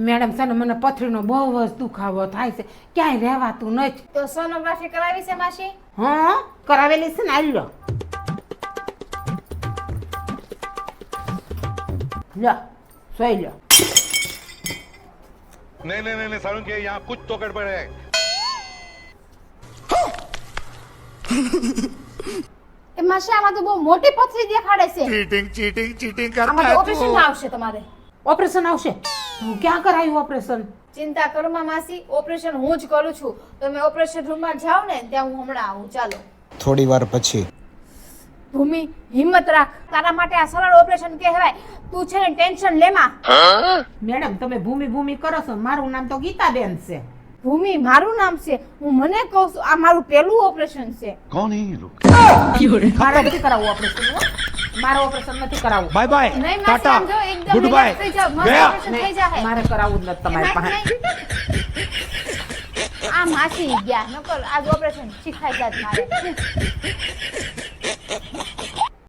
Madam છે ને મને પથરીનો બહુ જ દુખાવો થાય છે, ક્યાંય રહેવાતું નથી. તો સોનોગ્રાફી કરાવી છે માસી? હા કરાવેલી છે ને. આવી લો લો સોઈ લો. नहीं नहीं नहीं सारुण के यहाँ कुछ तो गड़बड़ है. એ માસી આમાં તો બહુ મોટી પથરી દેખાડે છે. चीटिंग આમાં તો ઓપરેશન આવશે તમારે. ઓપરેશન આવશે? હું ક્યાં કરાયું ઓપરેશન? ચિંતા કરો માં માસી, ઓપરેશન હું જ કરું છું. તમે ઓપરેશન રૂમમાં જાઓ ને ત્યાં હું હમણાં આવું. ચાલો. થોડી વાર પછી ભૂમિ હિંમત રાખ, તારા માટે આ સરળ ઓપરેશન કહેવાય. તું છે ને ટેન્શન લેમાં. મેડમ તમે ભૂમિ ભૂમિ કરો છો, મારું નામ તો ગીતાબેન છે. ભૂમિ મારું નામ છે, હું મને કહું છું આ મારું પહેલું ઓપરેશન છે. कौन है ये लोग? મારે નથી કરાવવું ઓપરેશન. મારે ઓપરેશન નથી કરાવવું. बाय बाय નહીં टाटा માસી, આમ જો એકદમ गुड बाय relax થઈ જાઓ. મસ્ત गया operation થઈ જાહે. મારે કરાવવું જ નથી તમારી પાસે. આ માસી ગયા નકર આજ ઓપરેશન શીખાઈ જાત મારે.